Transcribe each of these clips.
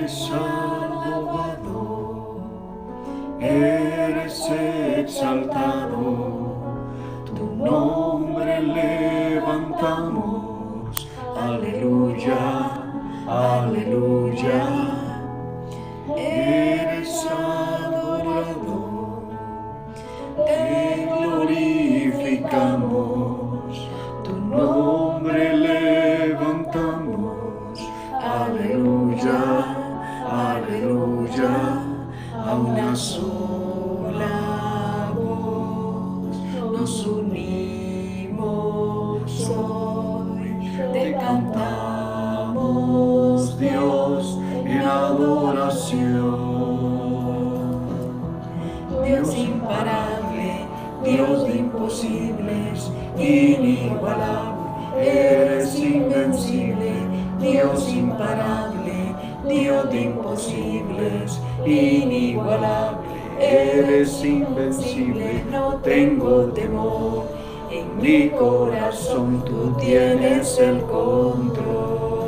eres Salvador, eres exaltado, tu nombre levantamos, aleluya, aleluya, eres adorado, te glorificamos, tu nombre levantamos, aleluya, aleluya, a una sola voz nos unimos hoy, te cantamos, Dios, en adoración. Dios imparable, Dios de imposibles, inigualable, eres invencible, Dios imparable, Dios de imposibles, inigualable, eres invencible, no tengo temor, en mi corazón tú tienes el control.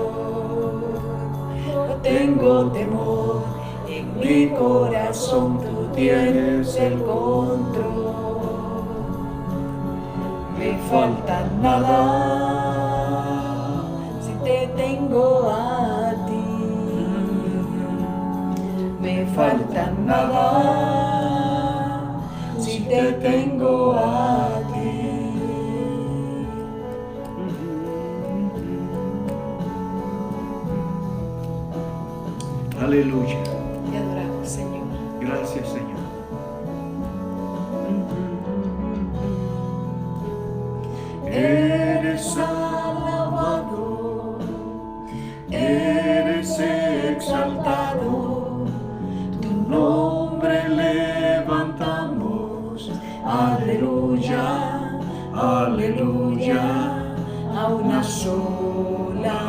No tengo temor, en mi corazón tú tienes el control. Me falta nada si te tengo a ti. Me falta nada si te tengo a ti. Aleluya. Te adoramos, Señor. Gracias, Señor. Eres alabado, eres exaltado, tu nombre levantamos, aleluya, aleluya, a una sola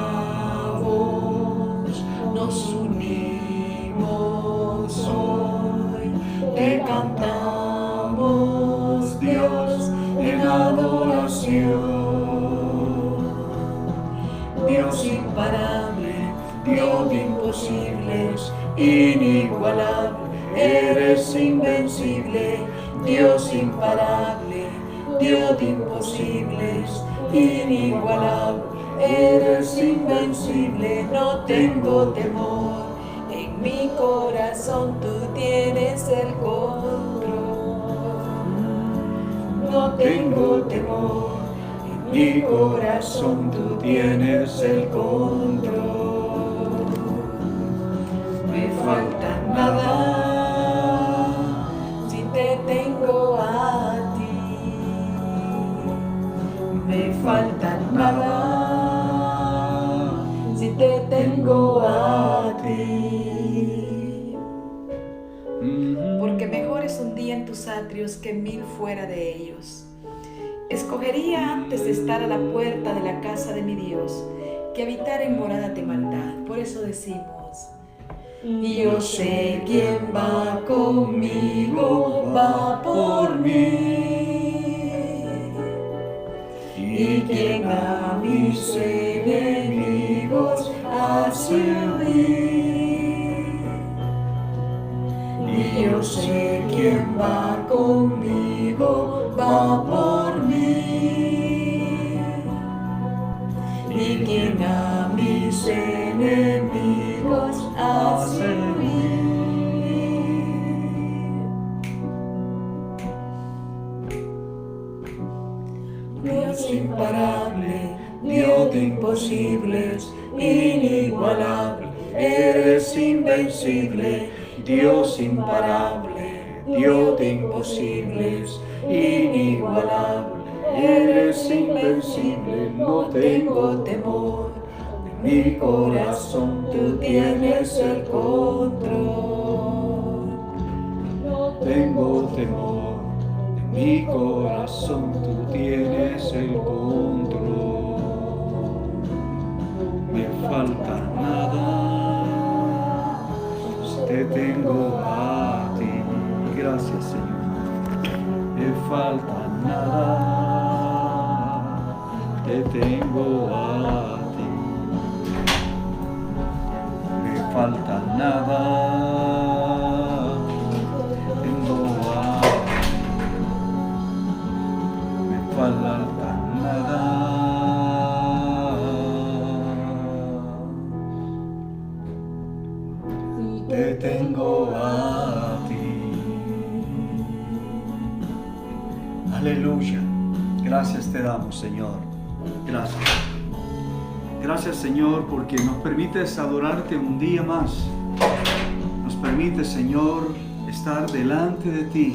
voz nos unimos hoy, te cantamos, Dios, en adoración. Dios imparable, Dios de imposibles, inigualable, eres invencible, Dios imparable, Dios de imposibles, inigualable, eres invencible, no tengo temor, en mi corazón tú tienes el control. No tengo temor, en mi corazón tú tienes el control. Me falta nada si te tengo a ti. Me falta nada si te tengo a ti. Porque mejor es un día en tus atrios que 1000 fuera de ellos. Escogería antes de estar a la puerta de la casa de mi Dios que habitar en morada de maldad. Por eso decimos: yo sé quién va conmigo, va por mí, y quien a mis enemigos hace huir. Y yo sé quién va conmigo, va por mí, y quien a mis enemigos hace huir. Dios imparable, Dios de imposibles, inigualable, eres invencible, Dios imparable, Dios de imposibles, inigualable, eres invencible, no tengo temor, en mi corazón tú tienes el control. No tengo temor, en mi corazón tú tienes el control. Me falta nada, te tengo a ti. Gracias, Señor. Me falta nada, te tengo a ti. Me falta nada. Tengo me falta nada. Te tengo a ti. Aleluya. Gracias te damos, Señor. Gracias. Gracias, Señor, porque nos permites adorarte un día más. Nos permites, Señor, estar delante de ti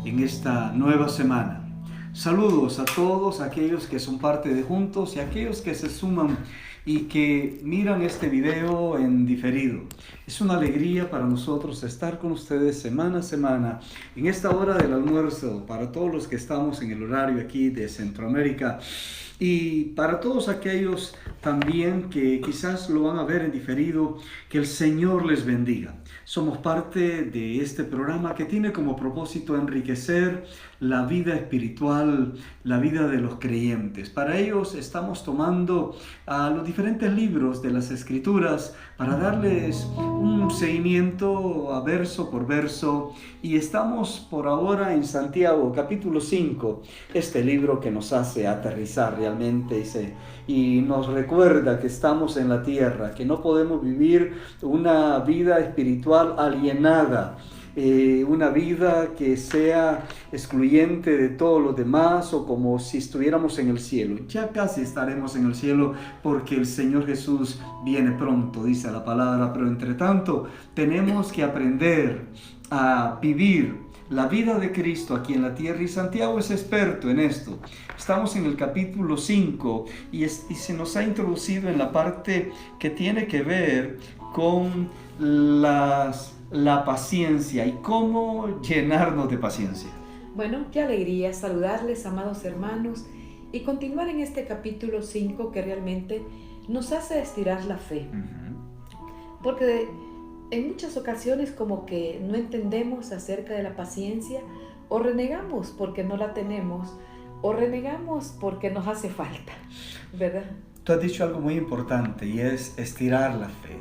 en esta nueva semana. Saludos a todos aquellos que son parte de Juntos y aquellos que se suman y que miran este video en diferido. Es una alegría para nosotros estar con ustedes semana a semana en esta hora del almuerzo, para todos los que estamos en el horario aquí de Centroamérica y para todos aquellos también que quizás lo van a ver en diferido, que el Señor les bendiga. Somos parte de este programa que tiene como propósito enriquecer la vida espiritual, la vida de los creyentes. Para ellos estamos tomando los diferentes libros de las Escrituras para darles un seguimiento a verso por verso. Y estamos por ahora en Santiago, capítulo 5, este libro que nos hace aterrizar realmente y nos recuerda que estamos en la tierra, que no podemos vivir una vida espiritual alienada, una vida que sea excluyente de todos los demás o como si estuviéramos en el cielo. Ya casi estaremos en el cielo porque el Señor Jesús viene pronto, dice la palabra, pero entre tanto tenemos que aprender a vivir la vida de Cristo aquí en la tierra, y Santiago es experto en esto. Estamos en el capítulo 5 y se nos ha introducido en la parte que tiene que ver con la paciencia y cómo llenarnos de paciencia. Bueno, qué alegría saludarles, amados hermanos, y continuar en este capítulo 5 que realmente nos hace estirar la fe. Porque en muchas ocasiones como que no entendemos acerca de la paciencia, o renegamos porque no la tenemos, o renegamos porque nos hace falta, ¿verdad? Tú has dicho algo muy importante y es estirar la fe.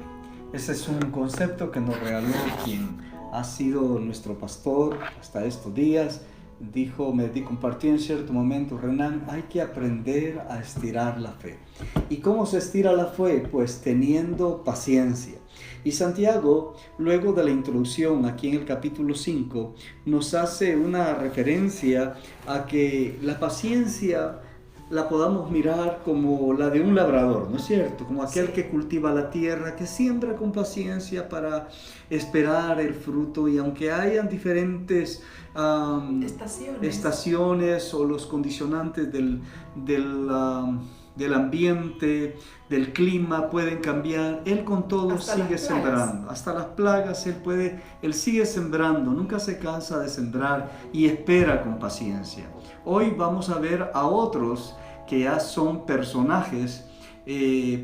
Ese es un concepto que nos regaló quien ha sido nuestro pastor hasta estos días. Me compartió en cierto momento: Renan, hay que aprender a estirar la fe. ¿Y cómo se estira la fe? Pues teniendo paciencia. Y Santiago, luego de la introducción aquí en el capítulo 5, nos hace una referencia a que la paciencia la podamos mirar como la de un labrador, ¿no es cierto? Como aquel que cultiva la tierra, que siembra con paciencia para esperar el fruto, y aunque hayan diferentes estaciones o los condicionantes del ambiente, del clima pueden cambiar, Él con todo hasta sigue sembrando. Hasta las plagas Él sigue sembrando, nunca se cansa de sembrar y espera con paciencia. Hoy vamos a ver a otros que ya son personajes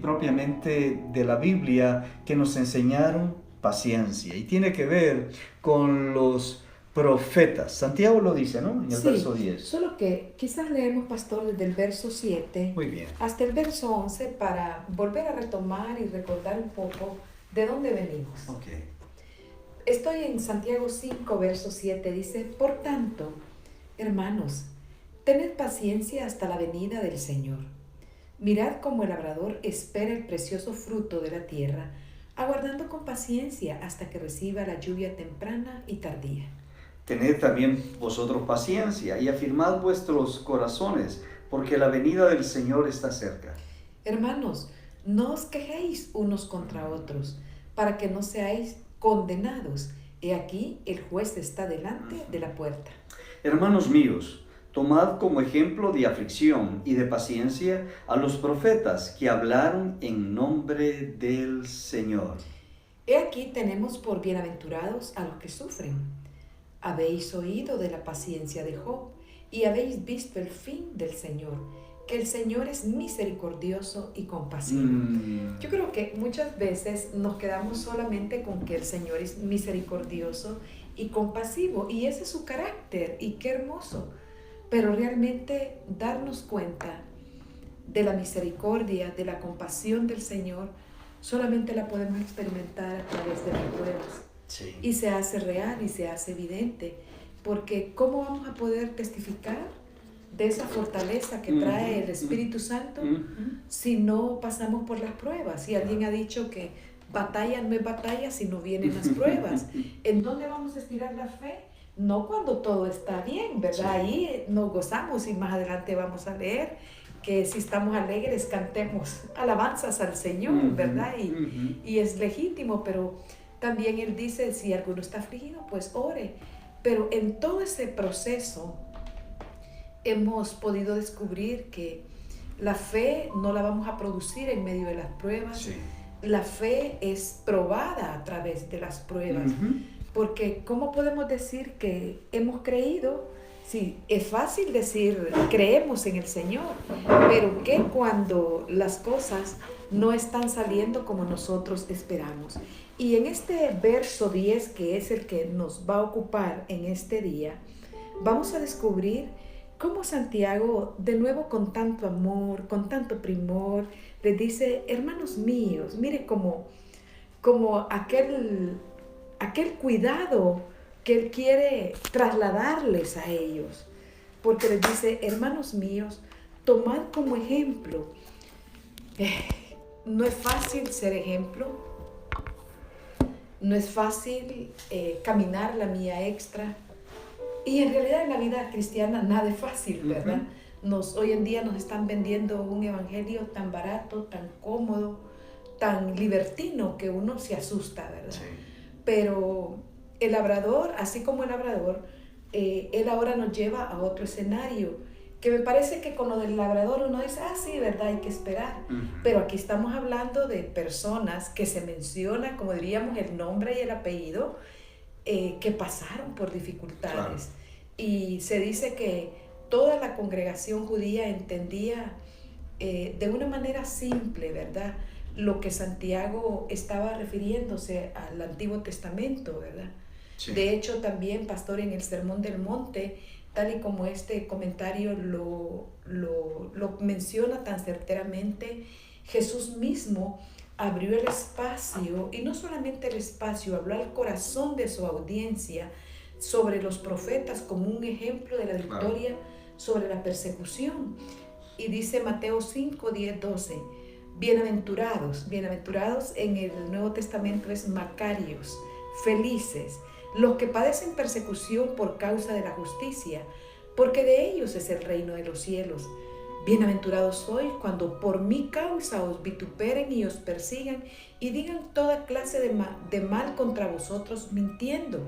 propiamente de la Biblia que nos enseñaron paciencia, y tiene que ver con los profetas. Santiago lo dice, ¿no? En el verso 10. Solo que quizás leemos, pastor, desde el verso 7 Muy bien, hasta el verso 11 para volver a retomar y recordar un poco de dónde venimos. okay. Estoy en Santiago 5, verso 7, dice: por tanto, hermanos, tened paciencia hasta la venida del Señor. Mirad cómo el labrador espera el precioso fruto de la tierra, aguardando con paciencia hasta que reciba la lluvia temprana y tardía. Tened también vosotros paciencia y afirmad vuestros corazones, porque la venida del Señor está cerca. Hermanos, no os quejéis unos contra otros, para que no seáis condenados. He aquí, el juez está delante de la puerta. Hermanos míos, tomad como ejemplo de aflicción y de paciencia a los profetas que hablaron en nombre del Señor. He aquí tenemos por bienaventurados a los que sufren. Habéis oído de la paciencia de Job y habéis visto el fin del Señor, que el Señor es misericordioso y compasivo. Yo creo que muchas veces nos quedamos solamente con que el Señor es misericordioso y compasivo, y ese es su carácter, y qué hermoso. Pero realmente darnos cuenta de la misericordia, de la compasión del Señor, solamente la podemos experimentar a través de las pruebas. Sí. Y se hace real y se hace evidente, porque ¿cómo vamos a poder testificar de esa fortaleza que trae el Espíritu Santo si no pasamos por las pruebas? Y alguien ha dicho que batalla no es batalla si no vienen las pruebas. ¿En dónde vamos a estirar la fe? No cuando todo está bien, ¿verdad? Sí. Ahí nos gozamos, y más adelante vamos a leer que si estamos alegres cantemos alabanzas al Señor, ¿verdad? Y es legítimo, pero también Él dice, si alguno está afligido, pues ore. Pero en todo ese proceso hemos podido descubrir que la fe no la vamos a producir en medio de las pruebas. Sí. La fe es probada a través de las pruebas. Porque ¿cómo podemos decir que hemos creído? Sí, es fácil decir creemos en el Señor, pero ¿qué cuando las cosas no están saliendo como nosotros esperamos? Y en este verso 10, que es el que nos va a ocupar en este día, vamos a descubrir cómo Santiago, de nuevo con tanto amor, con tanto primor, les dice, hermanos míos, mire como aquel cuidado que él quiere trasladarles a ellos, porque les dice, hermanos míos, tomad como ejemplo. No es fácil ser ejemplo, no es fácil caminar la milla extra, y en realidad en la vida cristiana nada es fácil, ¿verdad? Hoy en día nos están vendiendo un evangelio tan barato, tan cómodo, tan libertino, que uno se asusta, ¿verdad? Sí. Pero el labrador, así como el labrador, él ahora nos lleva a otro escenario, que me parece que con lo del labrador uno dice, sí, ¿verdad? Hay que esperar. Pero aquí estamos hablando de personas que se menciona, como diríamos, el nombre y el apellido, que pasaron por dificultades. Claro. Y se dice que toda la congregación judía entendía de una manera simple, ¿verdad?, lo que Santiago estaba refiriéndose al Antiguo Testamento, ¿verdad? Sí. De hecho, también, pastor, en el Sermón del Monte, tal y como este comentario lo menciona tan certeramente, Jesús mismo abrió el espacio, y no solamente el espacio, habló al corazón de su audiencia sobre los profetas como un ejemplo de la victoria sobre la persecución. Y dice Mateo 5, 10, 12, bienaventurados en el Nuevo Testamento es macarios, felices, los que padecen persecución por causa de la justicia, porque de ellos es el reino de los cielos. Bienaventurados sois cuando por mi causa os vituperen y os persigan y digan toda clase de mal contra vosotros mintiendo.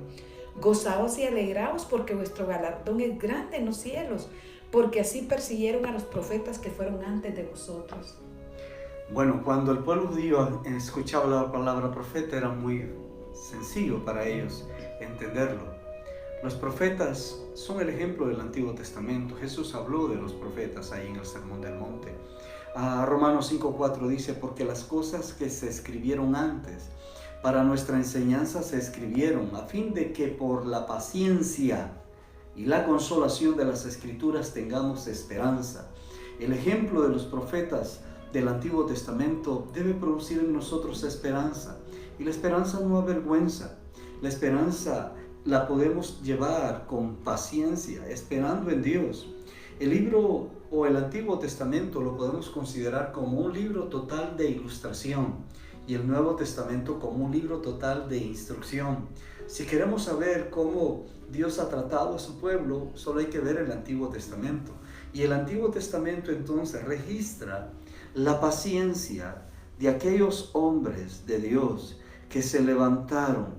Gozaos y alegraos porque vuestro galardón es grande en los cielos, porque así persiguieron a los profetas que fueron antes de vosotros. Bueno, cuando el pueblo judío escuchaba la palabra profeta era muy sencillo para ellos entenderlo. Los profetas son el ejemplo del Antiguo Testamento. Jesús habló de los profetas ahí en el Sermón del Monte. Romanos 5:4 dice, porque las cosas que se escribieron antes para nuestra enseñanza se escribieron a fin de que por la paciencia y la consolación de las Escrituras tengamos esperanza. El ejemplo de los profetas del Antiguo Testamento debe producir en nosotros esperanza, y la esperanza no avergüenza. La esperanza la podemos llevar con paciencia, esperando en Dios. El libro o el Antiguo Testamento lo podemos considerar como un libro total de ilustración, y el Nuevo Testamento como un libro total de instrucción. Si queremos saber cómo Dios ha tratado a su pueblo, solo hay que ver el Antiguo Testamento. Y el Antiguo Testamento entonces registra la paciencia de aquellos hombres de Dios que se levantaron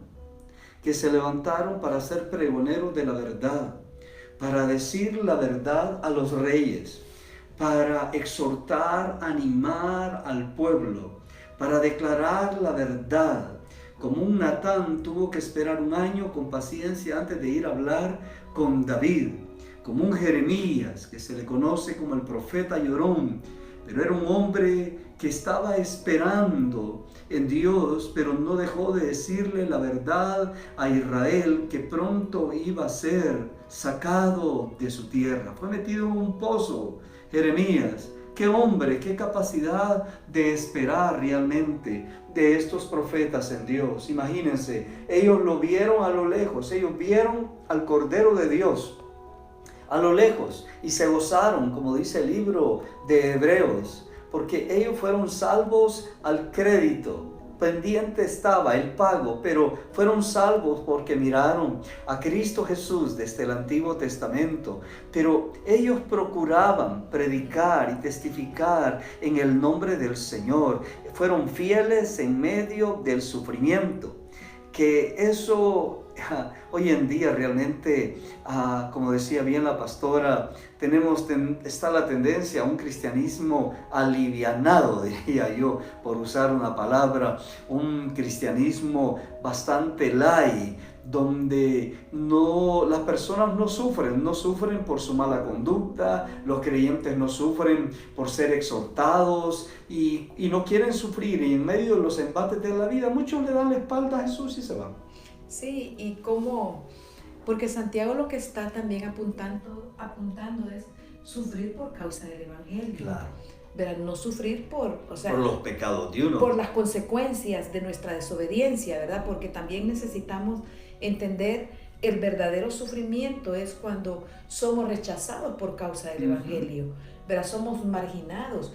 para ser pregoneros de la verdad, para decir la verdad a los reyes, para exhortar, animar al pueblo, para declarar la verdad. Como un Natán tuvo que esperar 1 año con paciencia antes de ir a hablar con David, como un Jeremías, que se le conoce como el profeta llorón, pero era un hombre que estaba esperando en Dios, pero no dejó de decirle la verdad a Israel, que pronto iba a ser sacado de su tierra. Fue metido en un pozo, Jeremías. Qué hombre, qué capacidad de esperar realmente, de estos profetas en Dios. Imagínense, ellos lo vieron a lo lejos, ellos vieron al Cordero de Dios a lo lejos y se gozaron, como dice el libro de Hebreos, porque ellos fueron salvos al crédito. Pendiente estaba el pago, pero fueron salvos porque miraron a Cristo Jesús desde el Antiguo Testamento. Pero ellos procuraban predicar y testificar en el nombre del Señor. Fueron fieles en medio del sufrimiento. Que eso hoy en día realmente, como decía bien la pastora, está la tendencia a un cristianismo alivianado, diría yo, por usar una palabra, un cristianismo bastante light, donde las personas no sufren por su mala conducta, los creyentes no sufren por ser exhortados y no quieren sufrir, y en medio de los embates de la vida muchos le dan la espalda a Jesús y se van. Sí, y cómo, porque Santiago lo que está también apuntando es sufrir por causa del Evangelio. Claro. ¿Verdad? No sufrir por los pecados de uno. Por las consecuencias de nuestra desobediencia, ¿verdad? Porque también necesitamos entender el verdadero sufrimiento es cuando somos rechazados por causa del Evangelio, ¿verdad? Somos marginados.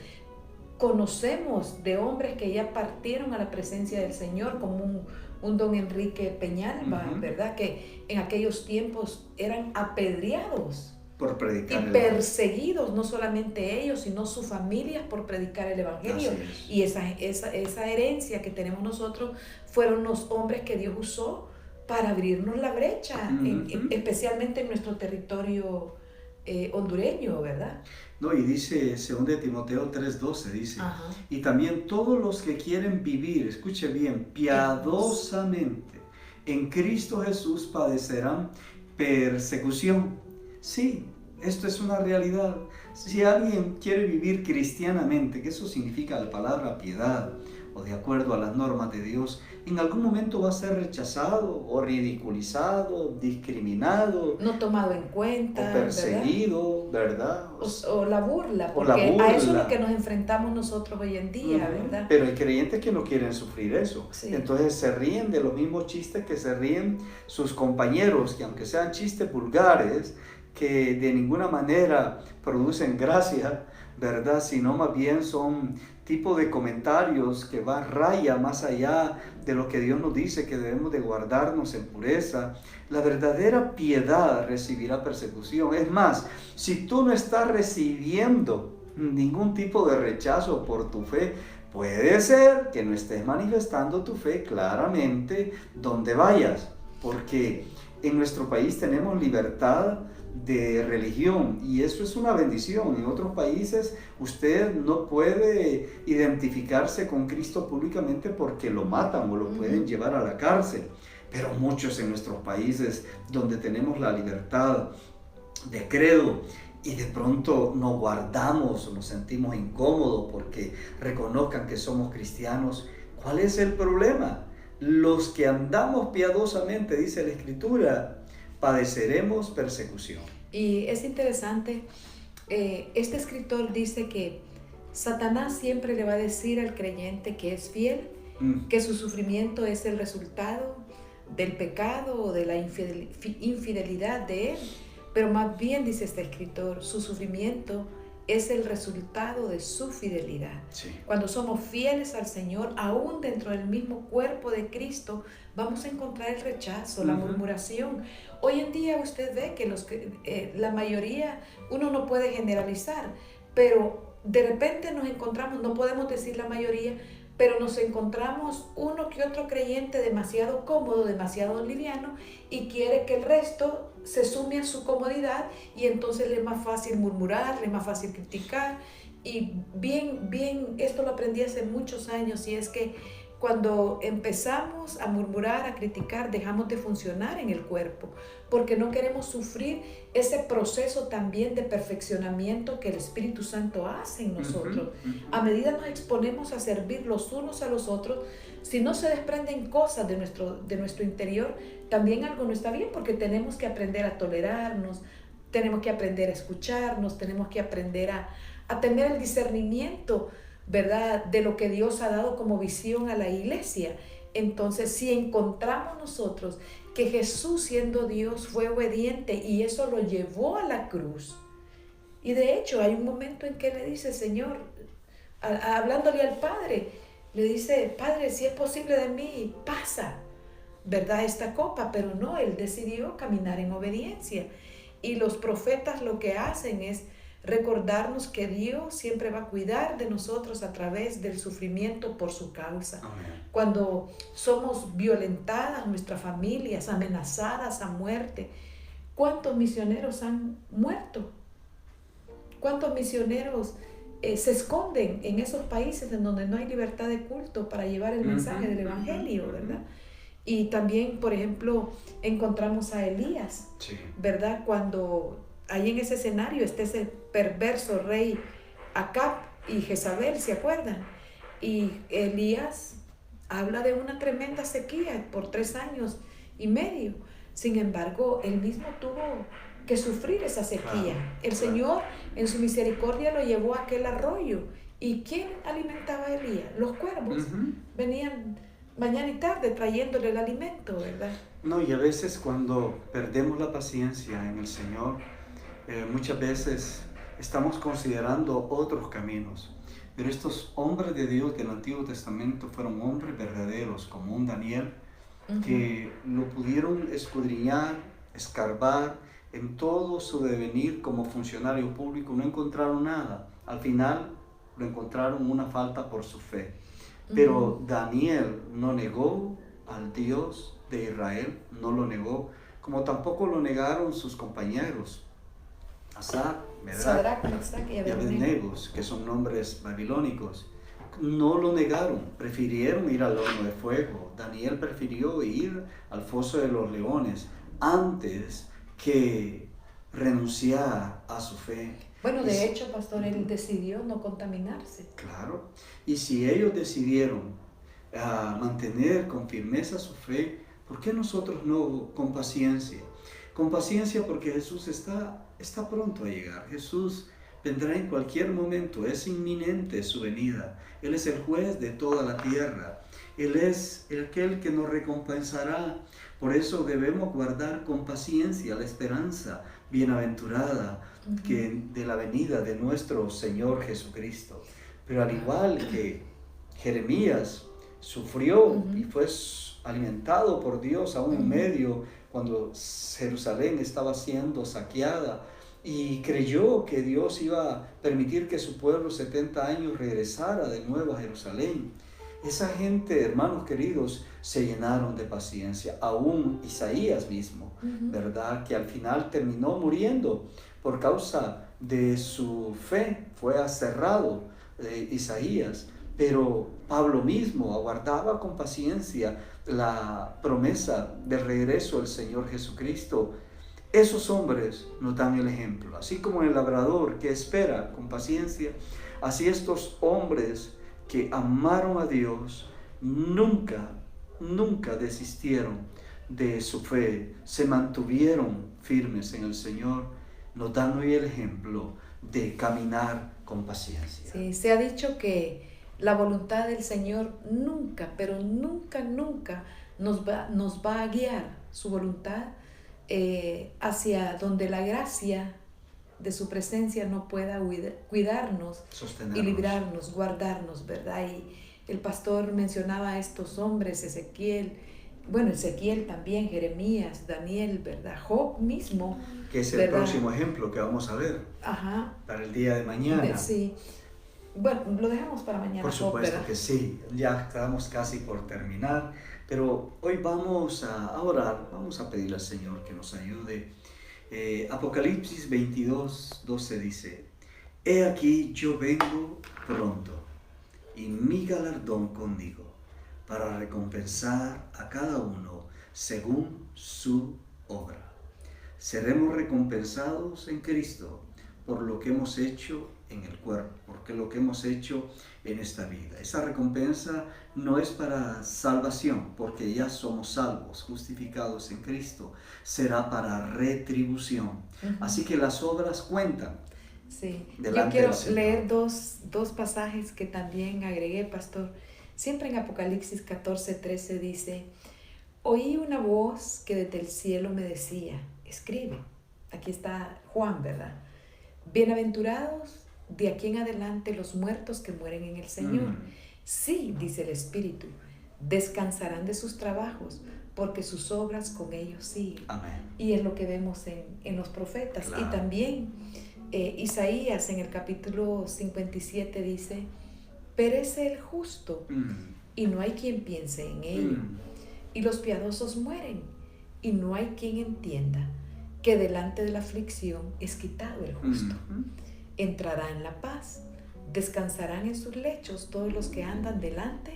Conocemos de hombres que ya partieron a la presencia del Señor, como un don Enrique Peñalba, ¿verdad? Que en aquellos tiempos eran apedreados por predicar y perseguidos, no solamente ellos, sino sus familias por predicar el Evangelio. Y esa herencia que tenemos nosotros fueron los hombres que Dios usó para abrirnos la brecha, especialmente en nuestro territorio hondureño, ¿verdad? No, y dice 2 Timoteo 3:12, dice, y también todos los que quieren vivir, escuche bien, piadosamente en Cristo Jesús padecerán persecución. Sí, esto es una realidad. Si alguien quiere vivir cristianamente, que eso significa la palabra piedad, o de acuerdo a las normas de Dios, en algún momento va a ser rechazado o ridiculizado, discriminado, no tomado en cuenta, o perseguido, ¿verdad? O la burla, porque a eso es lo que nos enfrentamos nosotros hoy en día, ¿verdad? Pero hay creyentes que no quieren sufrir eso, entonces se ríen de los mismos chistes que se ríen sus compañeros, que aunque sean chistes vulgares, que de ninguna manera producen gracia, ¿verdad? Sino más bien son tipo de comentarios que raya más allá de lo que Dios nos dice, que debemos de guardarnos en pureza. La verdadera piedad recibirá persecución. Es más, si tú no estás recibiendo ningún tipo de rechazo por tu fe, puede ser que no estés manifestando tu fe claramente donde vayas, porque en nuestro país tenemos libertad de religión y eso es una bendición. En otros países usted no puede identificarse con Cristo públicamente porque lo matan o lo pueden llevar a la cárcel, pero muchos en nuestros países donde tenemos la libertad de credo y de pronto nos guardamos o nos sentimos incómodos porque reconozcan que somos cristianos, ¿cuál es el problema? Los que andamos piadosamente, dice la Escritura, padeceremos persecución. Y es interesante, este escritor dice que Satanás siempre le va a decir al creyente que es fiel, que su sufrimiento es el resultado del pecado o de la infidelidad de él, pero más bien, dice este escritor, su sufrimiento es el resultado de su fidelidad. Cuando somos fieles al Señor, aún dentro del mismo cuerpo de Cristo, vamos a encontrar el rechazo, la murmuración. Hoy en día usted ve que la mayoría, uno no puede generalizar, pero de repente nos encontramos, no podemos decir la mayoría, pero nos encontramos uno que otro creyente demasiado cómodo, demasiado liviano, y quiere que el resto se sume a su comodidad, y entonces le es más fácil murmurar, le es más fácil criticar. Y bien, esto lo aprendí hace muchos años, y es que cuando empezamos a murmurar, a criticar, dejamos de funcionar en el cuerpo, porque no queremos sufrir ese proceso también de perfeccionamiento que el Espíritu Santo hace en nosotros. A medida nos exponemos a servir los unos a los otros, si no se desprenden cosas de nuestro interior, también algo no está bien, porque tenemos que aprender a tolerarnos, tenemos que aprender a escucharnos, tenemos que aprender a tener el discernimiento ¿verdad?, de lo que Dios ha dado como visión a la iglesia. Entonces, si encontramos nosotros que Jesús, siendo Dios, fue obediente y eso lo llevó a la cruz, y de hecho hay un momento en que le dice, Señor, hablándole al Padre, le dice, Padre, si es posible de mí, pasa, ¿verdad?, esta copa. Pero no, Él decidió caminar en obediencia. Y los profetas lo que hacen es recordarnos que Dios siempre va a cuidar de nosotros a través del sufrimiento por su causa. Amén. Cuando somos violentadas, nuestras familias amenazadas a muerte, ¿cuántos misioneros han muerto? ¿Cuántos misioneros se esconden en esos países en donde no hay libertad de culto para llevar el mensaje del Evangelio, ¿verdad? Y también, por ejemplo, encontramos a Elías, Sí. ¿verdad? Cuando ahí en ese escenario está ese perverso rey Acab y Jezabel, ¿se acuerdan? Y Elías habla de una tremenda sequía por 3 años y medio. Sin embargo, él mismo tuvo que sufrir esa sequía. Claro, El claro. Señor en su misericordia lo llevó a aquel arroyo. ¿Y quién alimentaba a Elías? Los cuervos. Venían mañana y tarde trayéndole el alimento, ¿verdad? No, y a veces cuando perdemos la paciencia en el Señor, muchas veces estamos considerando otros caminos. Pero estos hombres de Dios del Antiguo Testamento fueron hombres verdaderos, como un Daniel, que lo pudieron escudriñar, escarbar en todo su devenir como funcionario público. No encontraron nada. Al final lo encontraron una falta por su fe. Pero Daniel no negó al Dios de Israel, no lo negó, como tampoco lo negaron sus compañeros. Sadrach, Mesach y y Abednego, Abednego, que son nombres babilónicos, no lo negaron, prefirieron ir al horno de fuego. Daniel prefirió ir al foso de los leones antes que renunciar a su fe. Bueno, de hecho, pastor, él decidió no contaminarse. Claro, y si ellos decidieron mantener con firmeza su fe, ¿por qué nosotros no con paciencia? Con paciencia, porque Jesús está pronto a llegar. Jesús vendrá en cualquier momento, es inminente su venida. Él es el juez de toda la tierra. Él es aquel que nos recompensará. Por eso debemos guardar con paciencia la esperanza bienaventurada de la venida de nuestro Señor Jesucristo. Pero al igual que Jeremías sufrió y fue alimentado por Dios aún en medio cuando Jerusalén estaba siendo saqueada, y creyó que Dios iba a permitir que su pueblo 70 años regresara de nuevo a Jerusalén. Esa gente, hermanos queridos, se llenaron de paciencia. Aún Isaías mismo, ¿verdad?, que al final terminó muriendo por causa de su fe, fue aserrado Isaías. Pero Pablo mismo aguardaba con paciencia la promesa del regreso del Señor Jesucristo. Esos hombres nos dan el ejemplo. Así como el labrador que espera con paciencia, así estos hombres que amaron a Dios nunca desistieron de su fe, se mantuvieron firmes en el Señor. Nos dan hoy el ejemplo de caminar con paciencia. Sí, se ha dicho que la voluntad del Señor nunca, pero nunca nos va a guiar su voluntad hacia donde la gracia de su presencia no pueda cuidarnos y librarnos, guardarnos, ¿verdad? Y el pastor mencionaba a estos hombres, Ezequiel también, Jeremías, Daniel, ¿verdad? Job mismo. Que es el ¿verdad? próximo ejemplo que vamos a ver para el día de mañana. Sí. Bueno, lo dejamos para mañana. Por supuesto ¿verdad? que sí, ya estamos casi por terminar, pero hoy vamos a orar, vamos a pedirle al Señor que nos ayude. Apocalipsis 22:12 dice: He aquí yo vengo pronto, y mi galardón conmigo, para recompensar a cada uno según su obra. Seremos recompensados en Cristo por lo que hemos hecho en el cuerpo, porque lo que hemos hecho en esta vida. Esa recompensa no es para salvación, porque ya somos salvos, justificados en Cristo. Será para retribución. Así que las obras cuentan. Sí, yo delante quiero del Señor. leer dos pasajes que también agregué, pastor. Siempre en Apocalipsis 14:13 dice, oí una voz que desde el cielo me decía, escribe. Aquí está Juan, ¿verdad? Bienaventurados de aquí en adelante los muertos que mueren en el Señor. Sí, dice el Espíritu, descansarán de sus trabajos, porque sus obras con ellos siguen. Amén. Y es lo que vemos en los profetas. Claro. Y también Isaías en el capítulo 57 dice, perece el justo y no hay quien piense en ello. Y los piadosos mueren y no hay quien entienda que delante de la aflicción es quitado el justo. Entrará en la paz, descansarán en sus lechos todos los que andan delante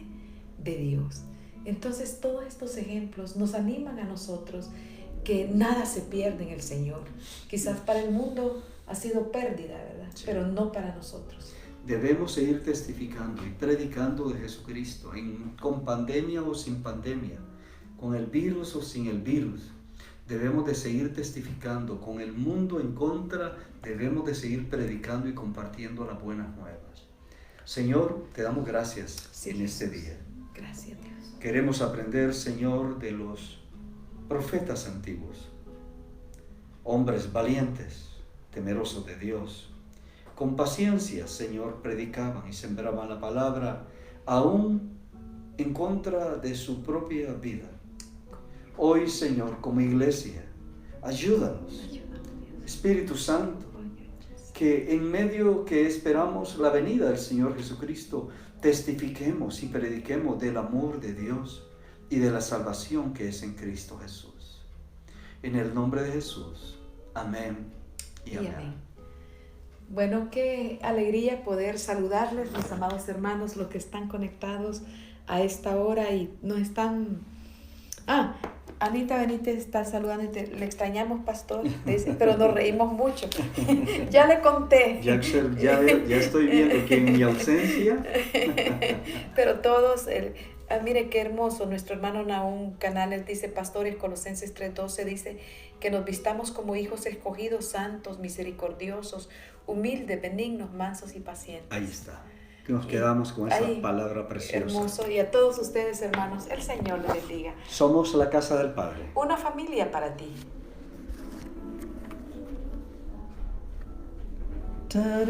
de Dios. Entonces todos estos ejemplos nos animan a nosotros que nada se pierde en el Señor. Quizás para el mundo ha sido pérdida, ¿verdad? Sí. Pero no para nosotros. Debemos seguir testificando y predicando de Jesucristo, con pandemia o sin pandemia, con el virus o sin el virus. Debemos de seguir testificando, con el mundo en contra, debemos de seguir predicando y compartiendo las buenas nuevas. Señor, te damos gracias en este día. Gracias, Dios. Queremos aprender, Señor, de los profetas antiguos, hombres valientes, temerosos de Dios. Con paciencia, Señor, predicaban y sembraban la palabra, aún en contra de su propia vida. Hoy, Señor, como iglesia, ayúdanos, Espíritu Santo, que en medio que esperamos la venida del Señor Jesucristo, testifiquemos y prediquemos del amor de Dios y de la salvación que es en Cristo Jesús. En el nombre de Jesús. Amén y amén. Bueno, qué alegría poder saludarles, mis amados hermanos, los que están conectados a esta hora y nos están... Anita Benítez está saludando, le extrañamos, pastor, dice, pero nos reímos mucho. Ya le conté. Ya estoy viendo que en mi ausencia... Pero todos, mire qué hermoso, nuestro hermano Nahum Canales dice, pastores, Colosenses 3:12 dice que nos vistamos como hijos escogidos, santos, misericordiosos, humildes, benignos, mansos y pacientes. Ahí está. Que nos quedamos con esa palabra preciosa. Hermoso. Y a todos ustedes, hermanos, el Señor les bendiga. Somos la casa del Padre. Una familia para ti.